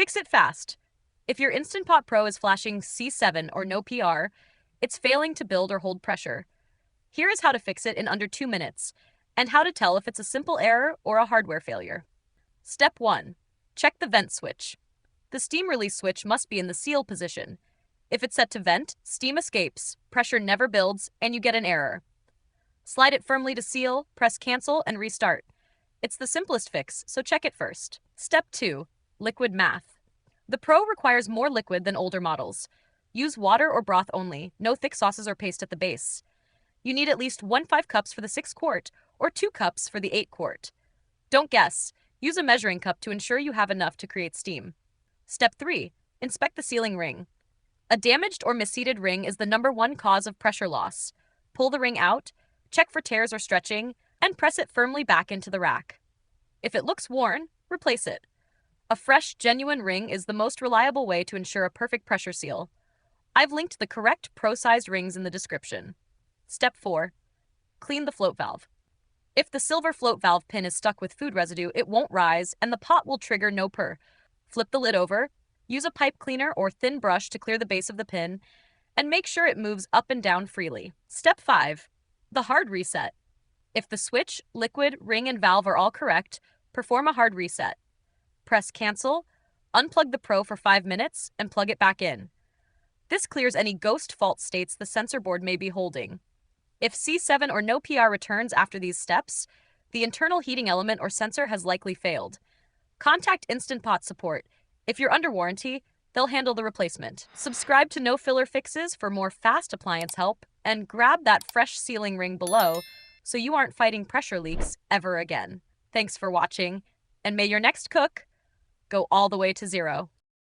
Fix it fast. If your Instant Pot Pro is flashing C7 or NoPr, it's failing to build or hold pressure. Here is how to fix it in under 2 minutes, and how to tell if it's a simple error or a hardware failure. Step 1. Check the vent switch. The steam release switch must be in the seal position. If it's set to vent, steam escapes, pressure never builds, and you get an error. Slide it firmly to seal, press cancel, and restart. It's the simplest fix, so check it first. Step 2. Liquid math. The Pro requires more liquid than older models. Use water or broth only, no thick sauces or paste at the base. You need at least 1/5 cups for the 6 quart or 2 cups for the 8 quart. Don't guess. Use a measuring cup to ensure you have enough to create steam. Step 3. Inspect the sealing ring. A damaged or misseated ring is the #1 cause of pressure loss. Pull the ring out, check for tears or stretching, and press it firmly back into the rack. If it looks worn, replace it. A fresh, genuine ring is the most reliable way to ensure a perfect pressure seal. I've linked the correct pro-sized rings in the description. Step 4. Clean the float valve. If the silver float valve pin is stuck with food residue, it won't rise and the pot will trigger NoPr. Flip the lid over, use a pipe cleaner or thin brush to clear the base of the pin, and make sure it moves up and down freely. Step 5. The hard reset. If the switch, liquid, ring, and valve are all correct, perform a hard reset. Press cancel, unplug the Pro for 5 minutes, and plug it back in. This clears any ghost fault states the sensor board may be holding. If C7 or NoPr returns after these steps, the internal heating element or sensor has likely failed. Contact Instant Pot support. If you're under warranty, they'll handle the replacement. Subscribe to No Filler Fixes for more fast appliance help, and grab that fresh sealing ring below so you aren't fighting pressure leaks ever again. Thanks for watching, and may your next cook go all the way to 0.